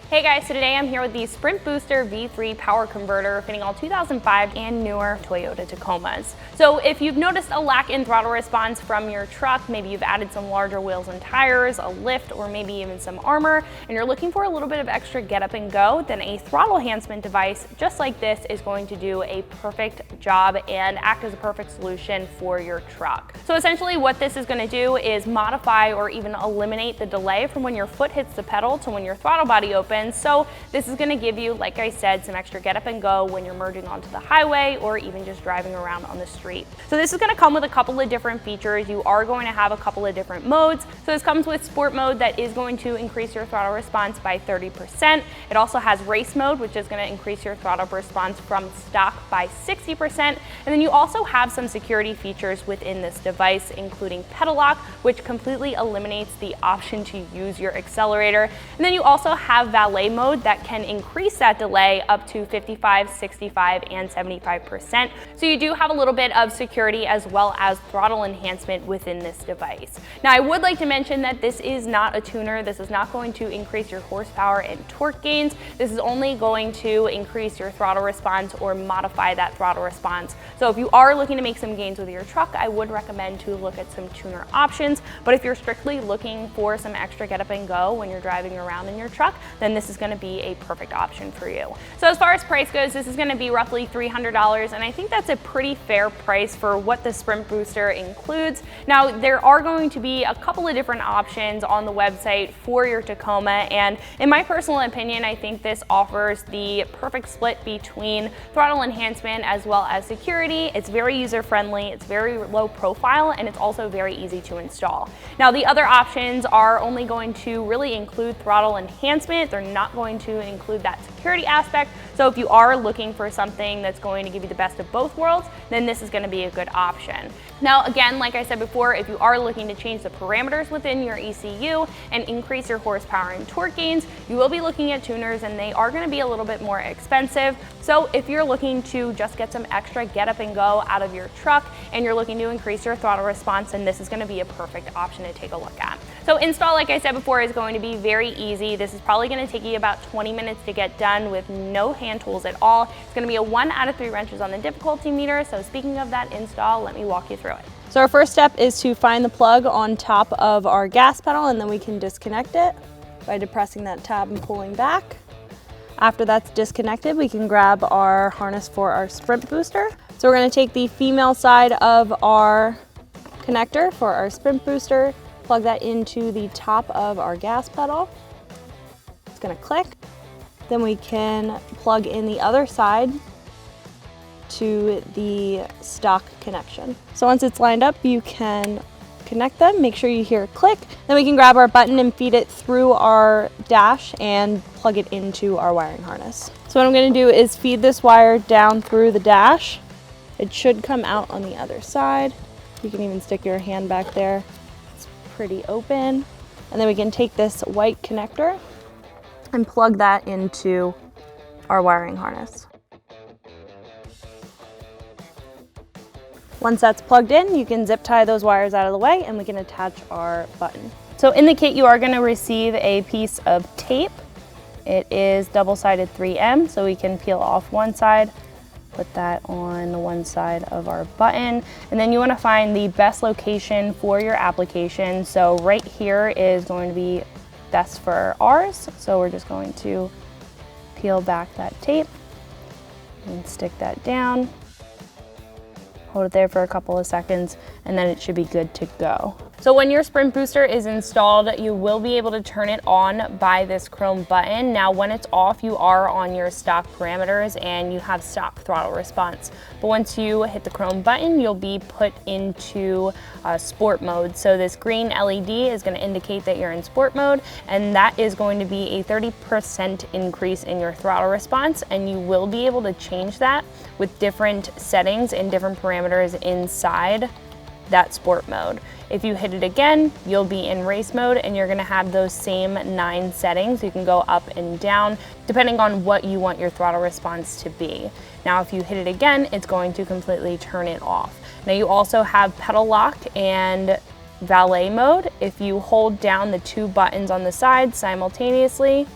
Hey guys, so today I'm here with the Sprint Booster V3 power converter fitting all 2005 and newer Toyota Tacomas. So if you've noticed a lack in throttle response from your truck, maybe you've added some larger wheels and tires, a lift, or maybe even some armor, and you're looking for a little bit of extra get up and go, then a throttle enhancement device just like this is going to do a perfect job and act as a perfect solution for your truck. So essentially what this is going to do is modify or even eliminate the delay from when your foot hits the pedal to when your throttle body opens. So this is going to give you, like I said, some extra get up and go when you're merging onto the highway or even just driving around on the street. So this is going to come with a couple of different features. You are going to have a couple of different modes. So this comes with sport mode that is going to increase your throttle response by 30%. It also has race mode, which is going to increase your throttle response from stock by 60%. And then you also have some security features within this device, including pedal lock, which completely eliminates the option to use your accelerator. And then you also have valet mode that can increase that delay up to 55, 65, and 75%. So you do have a little bit of security as well as throttle enhancement within this device. Now I would like to mention that this is not a tuner. This is not going to increase your horsepower and torque gains. This is only going to increase your throttle response or modify that throttle response. So if you are looking to make some gains with your truck, I would recommend to look at some tuner options. But if you're strictly looking for some extra get up and go when you're driving around in your truck, then this is going to be a perfect option for you. So as far as price goes, this is going to be roughly $300, and I think that's a pretty fair price for what the Sprint Booster includes. Now there are going to be a couple of different options on the website for your Tacoma, and in my personal opinion, I think this offers the perfect split between throttle enhancement as well as security. It's very user-friendly, it's very low profile, and it's also very easy to install. Now the other options are only going to really include throttle enhancement. They're not going to include that security aspect. So if you are looking for something that's going to give you the best of both worlds, then this is going to be a good option. Now again, like I said before, if you are looking to change the parameters within your ECU and increase your horsepower and torque gains, you will be looking at tuners, and they are going to be a little bit more expensive. So if you're looking to just get some extra get up and go out of your truck and you're looking to increase your throttle response, then this is going to be a perfect option to take a look at. So install, like I said before, is going to be very easy. This is probably going to take you about 20 minutes to get done with no hand tools at all. It's going to be a 1 out of 3 wrenches on the difficulty meter. So speaking of that install, let me walk you through it. So our first step is to find the plug on top of our gas pedal, and then we can disconnect it by depressing that tab and pulling back. After that's disconnected, we can grab our harness for our Sprint Booster. So we're going to take the female side of our connector for our Sprint Booster, plug that into the top of our gas pedal. It's going to click. Then we can plug in the other side to the stock connection. So once it's lined up, you can connect them, make sure you hear a click. Then we can grab our button and feed it through our dash and plug it into our wiring harness. So what I'm going to do is feed this wire down through the dash. It should come out on the other side. You can even stick your hand back there. It's pretty open. And then we can take this white connector and plug that into our wiring harness. Once that's plugged in, you can zip tie those wires out of the way and we can attach our button. So in the kit, you are going to receive a piece of tape. It is double-sided 3M, so we can peel off one side, put that on one side of our button, and then you want to find the best location for your application. So right here is going to be best for ours. So we're just going to peel back that tape and stick that down. Hold it there for a couple of seconds, and then it should be good to go. So when your Sprint Booster is installed, you will be able to turn it on by this chrome button. Now when it's off, you are on your stock parameters and you have stock throttle response. But once you hit the chrome button, you'll be put into sport mode. So this green LED is going to indicate that you're in sport mode, and that is going to be a 30% increase in your throttle response, and you will be able to change that with different settings and different parameters inside that sport mode. If you hit it again, you'll be in race mode and you're gonna have those same 9 settings. You can go up and down depending on what you want your throttle response to be. Now, if you hit it again, it's going to completely turn it off. Now you also have pedal lock and valet mode. If you hold down the 2 buttons on the side simultaneously,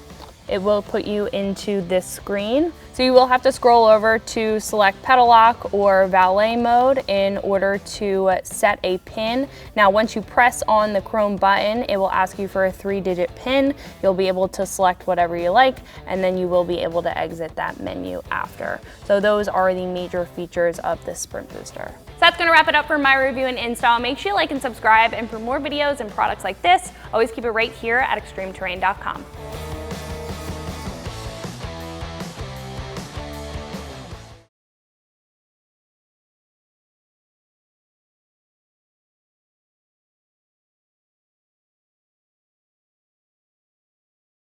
it will put you into this screen. So you will have to scroll over to select pedal lock or valet mode in order to set a pin. Now, once you press on the Chrome button, it will ask you for a 3-digit pin. You'll be able to select whatever you like, and then you will be able to exit that menu after. So those are the major features of this Sprint Booster. So that's gonna wrap it up for my review and install. Make sure you like and subscribe, and for more videos and products like this, always keep it right here at extremeterrain.com.